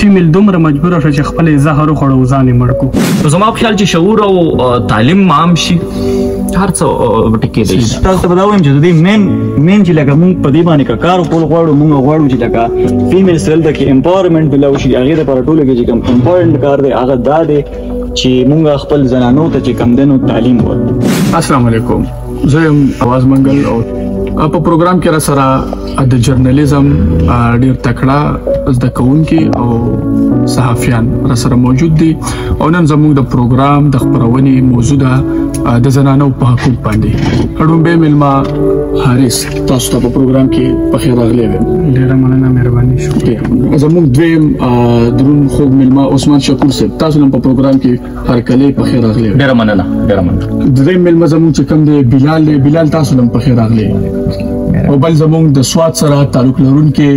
فیمیل دومره مجبور شو چې خپل زهر خوړو ځان یې مړ کو. زما په خیال چې شعور او تعلیم عام شي هر څه ټکی دی. تاسو ته دا وایم چې د مین چې لکه مونږ په دې باندې کار کول غواړو چې لکه فیمیل سره د امپاورمنت بلو شي هغه د پرټولو کې چې کوم امپورټنت کار دی هغه دا دی چې مونږ خپل زنانو ته چې کم دنو تعلیم ورکړو. السلام علیکم. زه یم اواز منګل او په پروګرام کې را سره د جرنالیزم ډیر تکړه زده کوونکي او صحافیان را سره موجود دي او نن زموږ د پروګرام د خبرونې موضوع ده د زنانو په حقوق باندې. اډومبه ملما حارث تاسو ته په پروګرام کې په خیر راغلی وم. ډیره مننه، مهرباني شو. زموږ دویم درون خوږ ملما عثمان شکور صاحب تاسو هم په پروګرام کې هر کله په خیر راغلی وم. ډیره مننه. دریم ملما زموږ چې کوم دی بلال تاسو هم په خیر راغلی او بل زموږ د سواد سره تعلق لرونکي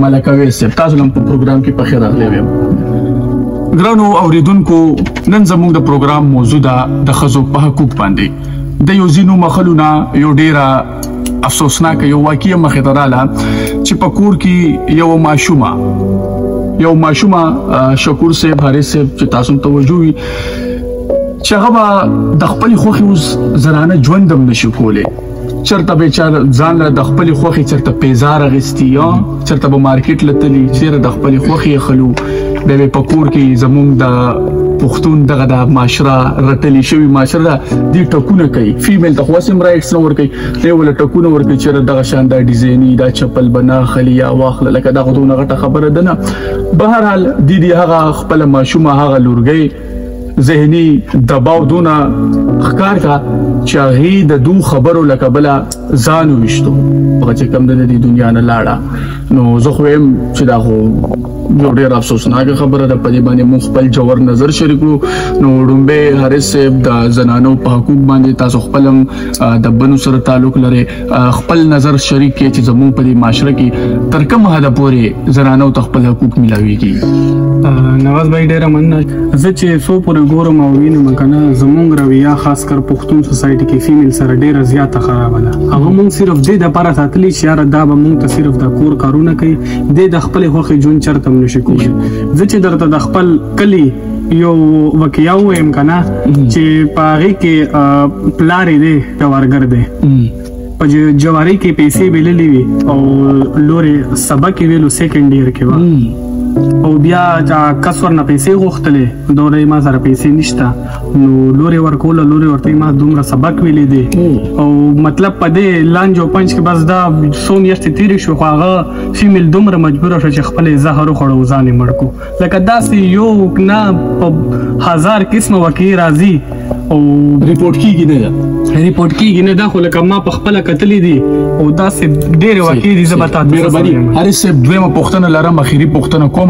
ملکوي صاحب تاسو هم په پروګرام کې په خیر راغلی وم. ګرانو اوریدونکو، نن زموږ د پروګرام موضوع ده د ښځو په حقوق باندې. د یو ځینو مخلونه یو ډیره افسوسناک یو واقعي مخې ته رااله چې په کور کې یو ماشومه شکور صاحب حارث صاحب چې تاسو ته توجه وي چې هغه د خپل خوخي اوس زنانه ژوندم نشي کولی. چرته به ځان له د خپل خوخي چرته پیزار غستی یا چرته به مارکیټ لتلی چیرې د خپل خوخي خلو د پکور کې زموږ د پښتون دغه د معاشره رټلی شوی معاشره دی ټکونه کوي. فیمیل ته خاصم رائټس نه ورکي، دی ول ټکونه ورکي چې دغه شان د ډیزایني دا چپل بنا خلیا واخل لکه دغه دونه غټه خبره ده نه. بهر حال دی هغه خپل ماشومه هغه لورګي ذهني دباو دونه ښکار کا چې هغه د دو خبرو لکه بل ځان وشتو هغه چې کم د دنیا نه لاړه. نو زه خو هم چې دا خو یو ډیر افسوسناک خبره ده. په دې باندې موږ خپل جوړ نظر شریکو. نو ډومبه حارث صاحب د زنانو په حقوق باندې تاسو خپلم د بنو سره تعلق لري، خپل نظر شریک کې چې زموږ په دې معاشره کې تر کومه حد پورې زنانو ته خپل حقوق ملاويږي. نواز بھائی ډیر مننه. زه چې سو پورې ګورم او وینم کنه زموږ رویه خاص کر پښتون سوسایټي کې فیمیل سره ډیره زیاته خراب ده. هغه موږ صرف د لپاره ساتلی چې یار دا به موږ ته صرف د کور کارونه کوي، د خپل خوخي جون چرته نشي کولی. زه چې درته د خپل کلی یو واقعیا وایم کنه چې پاغي کې پلاری دی د ورګر دی په جواری کې پیسې ویلې وی او لوري سبق ویلو سیکنډ ایئر کې و او بیا کسور نه پیسې غوښتلې دوی ما سره پیسې نشته. نو لوري ورکول لوري ورته ما دومره سبق ویلې دي او مطلب په دې لانجو پنځ کې بس دا سو میاشتې تیرې شو خو هغه فیمیل دومره مجبور شو چې خپل زهر خوړو ځان یې مړ کو. لکه داسې یو نه په هزار قسمه واقعي راځي او ریپورت کیږي نه دا خو لکه ما په خپل کتلې دي او داسې ډېر واقعي دي. زبتا مهرباني حارث صاحب دویمه پوښتنه لرم، اخیری پوښتنه کومه.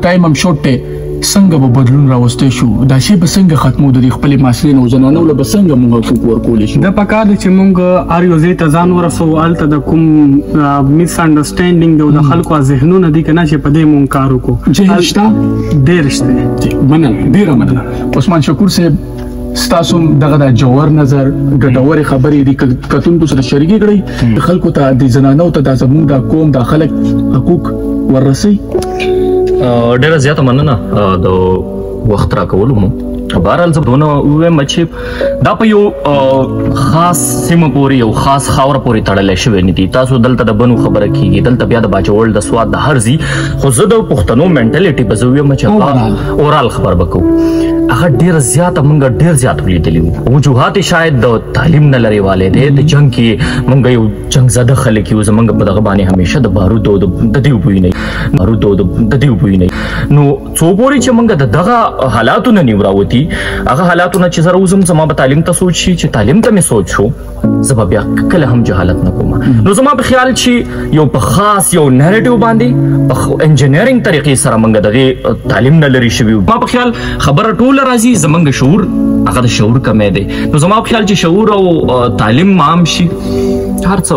ټایم هم شورت دی، څنګه به بدلون راوستي شو دا شی به څنګه ختمو د خپل مسلې نو زنانو له څنګه موږ حقوق ورکول شي؟ د پکار دي چې موږ ار یو زی ته ځان ورسو الته د کوم میس انډرستانډینګ او د خلکو ذهنونه دي کنه چې په دې مونږ کار وکړو. جهشتا ډیر شته. مننه، ډیره مننه. عثمان شکور صاحب ستاسو دغه د جوړ نظر ګټوري خبرې دي کتونکو سره شریکي کړئ د خلکو ته د زنانو ته د زموږ د قوم د خلک حقوق ورسي. ډیره زیاته مننه د وخت راکولو مو. بهرحال زه دونه ووایم چې دا په یو خاص سیمه پورې یو خاص خاوره پورې تړلی شوی نه دي. تاسو دلته د بنو خبره کیږي، دلته بیا د باجوړ د سواد د هر ځي، خو زه د پښتنو منټالیټي په زه ویم چې اورال خبر بکو هغه ډیر زیاته مونږ ډیر زیات ولیدلی وو. وجوهات شاید د تعلیم نه لري والے دي، د جنگ کې مونږ یو جنگ زده خلک یو زمونږ په دغه باندې همیشه د بارودو د دیو بوی نه نو څو پورې چې مونږ د دغه حالاتو نه نیوراوتی هغه حالاتونه چې زره وزم زما په تعلیم ته سوچ شي چې تعلیم ته مې سوچ شو زه بیا کله هم جهالت نه کوم. نو زما په خیال چې یو په خاص یو نریټیو باندې په انجینرینګ طریقې سره مونږ دغه تعلیم نه لري شوی. ما په خیال خبره ټول راځي زمونږ شعور هغه د شعور کمې دی. نو زما په خیال چې شعور او تعلیم عام شي هر څه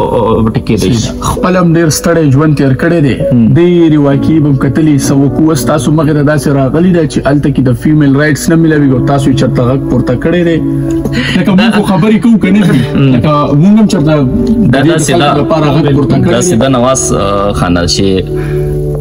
ټکی دی. خپل هم ډیر ستړی ژوند تیر کړی دی. ډېرې واقعي به کتلې سوکو تاسو مخې ته داسې راغلی ده چې هلته کې د فیمیل رایټس نه ملاوي او تاسو یې چېرته غږ پورته کړی دی. لکه موږ خو خبرې کوو که نه لکه موږ هم چېرته د دې خلکو لپاره غږ پورته کړی دی. داسې ده نواز خانه چې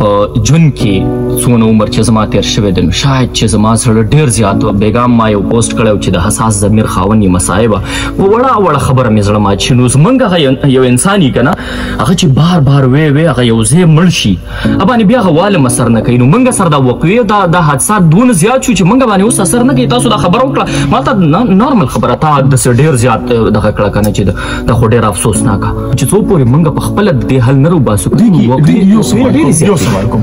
په ژوند کې څونه عمر چې زما تیر شوی دی نو شاید چې زما سره ډېر زیات بیګام ما یو پوسټ کړی چې د حساس ضمیر خاوند یې مصایبه په وړه خبره مې زړه مات شي نو زمونږ هغه یو انسان یي که نه هغه چې بار بار وی هغه یو ځای مړ شي ابانې بیا هغه واله اثر نه کوي نو موږ سره دا وقوعې دا حادثات دونه زیات شو چې موږ باندې اوس اثر نه کوي تاسو دا خبره وکړه ما ته نارمل خبره تا داسې ډېر زیات دغه کړه که نه چې دا خو ډېر افسوسناکه چې څو پورې موږ په خپله د دې حل نه راوباسو یو سوال کوم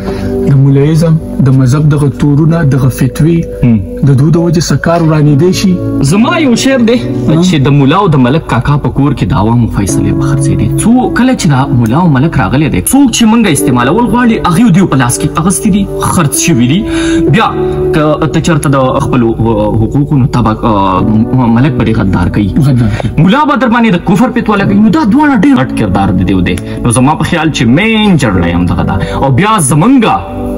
د مولایزم د مذهب دغه تورونه دغه فتوی د دوی د وجه سکار ورانیدې شي زما یو شعر دی چې د مولا او د ملک کاکا په کور کې د عوامو فیصلې به خرڅېدې څو کله چې دا مولا او ملک راغلی دی څوک چې موږ استعمالول غواړي هغې دوی په لاس کې اخیستي دي خرڅ شوي دي بیا که ته چېرته د خپلو حقوقو نو ته به ملک به دې غدار کوي مولا به در باندې د کفر پیتواله کوي نو دا دواړه ډېر غټ کردار د دیو دی نو زما په خیال چې مین جړلی هم دغه ده او بیا زمونږ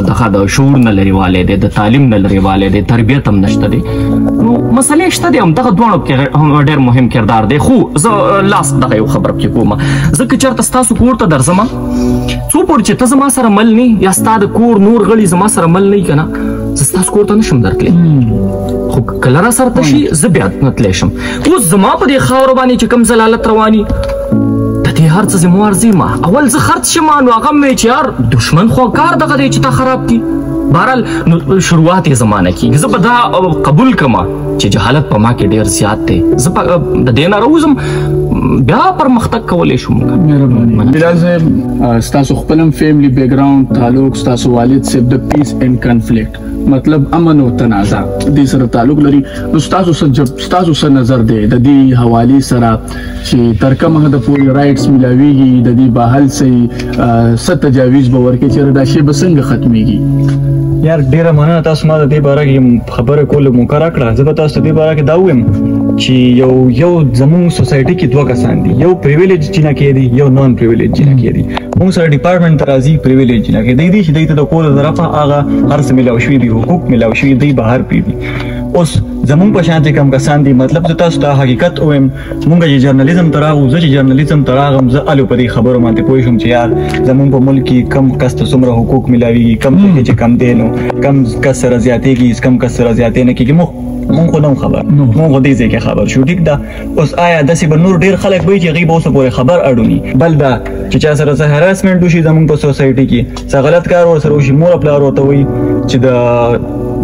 دغه د شعور نه لرېوالی دی د تعلیم نه لرېوالی دی تربیت هم نشته دی نو مسلې شته دی هم دغه دواړو کې ډېر مهم کردار دی خو زه لاس دغه یو خبره پکې کوم زه که چېرته ستاسو کور ته درځم څو پورې چې ته زما سره مل نه یا ستا د کور نور غړي زما سره مل نه که نه زه ستاسو کور ته نشم درتلی خو کله را سره تشي زه بیا نه تلی شم اوس زما په دې خاورو باندې چې کوم ضلالت رواني دې هر څه ذموار زیمه اول زه خرڅ شم نو هغه مې چې یار دشمن خو کار دغه دی چې تا خراب کړي بهرحال نو شروعات یې زمانه کېږي زه به دا قبول کړم چې جهالت په ما کې ډېر زیات دی زه د دې نه راوځم بیا پرمختګ کولی شو مهرباني بلال صاحب ستاسو خپل هم فیملی بیک ګراوند تعلق ستاسو والد صاحب د پیس اینڈ کنفلیکټ مطلب امن او تنازع دې سره تعلق لري نو ستاسو څه نظر دی د دې حوالې سره چې تر کومه حده پورې رایټس ملاویږي د دې بحال څه تجاویز به ورکړي چې دا شی به څنګه ختمیږي یار ډیره مننه تاسو ما د دې باره کې خبره کول موقع راکړه زه به تاسو ته دې باره کې دا ووایم چې یو زموږ سوسایټي کې دوه کسان دي یو پریویلیج جنکې دي یو نان پریویلیج جنکې دي موږ سره ډپارټمنټ ته راځي پریویلیج جنکې دی چې دوی ته د کور طرفه هغه هر څه ملاو شوي دي حقوق ملاو شوي دي بهر پرېږدي اوس زموږ په شان چې کم کسان دي مطلب زه تاسو ته حقیقت ووایم موږ چې جرنالیزم ته راغلو زه چې جرنالیزم ته راغلم زه الو په دې خبرو باندې پوه شوم چې یار زموږ په ملک کې کم کس ته څومره حقوق ملاویږي کم چې کم دی نو کم کس سره زیاتېږي کم کس سره زیاتې نه کېږي مونږ خو نه خبر مونږ خو دې ځای کې خبر شو ټیک ده اوس آیا داسې به نور ډېر خلک وایي چې هغوی به اوسه پورې خبر اړوني بل دا چې چا سره څه هراسمنټ وشي زموږ په سوسایټي کې څه غلط کار ورسره وشي مور پلار ورته وایي چې د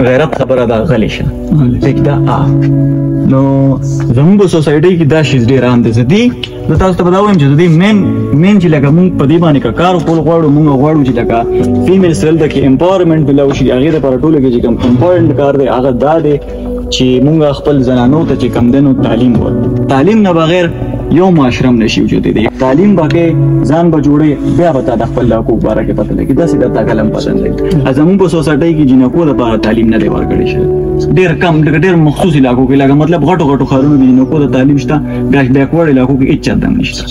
غیرت خبره ده غلی شه ټیک ده نو زموږ په سوسایټي کې دا شیز ډېر عام دی زه تاسو ته به دا وایم چې د دې مین چې لکه مونږ په دې باندې که کار وکړو مونږ غواړو چې لکه فیمیل سیل ته کې امپاورمنټ ملاو شي هغې دپاره ټولو کې چې کوم امپارټنټ کار دی هغه دا دی چې مونږ خپل زنانو ته چې کم دی نو تعلیم ورکړو تعلیم نه بغیر یو معاشره هم نشي وجودېدی تعلیم به کې ځان به جوړې بیا به تا د خپل حقوق باره کې پته لګي داسې درته کلم پته نه لګي زموږ په سوسایټۍ کې جنکو دپاره تعلیم نه دی ورکړی شوی ډېر کم ډېر مخصوص علاقو کې لکه مطلب غټو ښارونو کې جنکو ته تعلیم شته بیکورډ علاقو کې هېڅ چاته هم نشته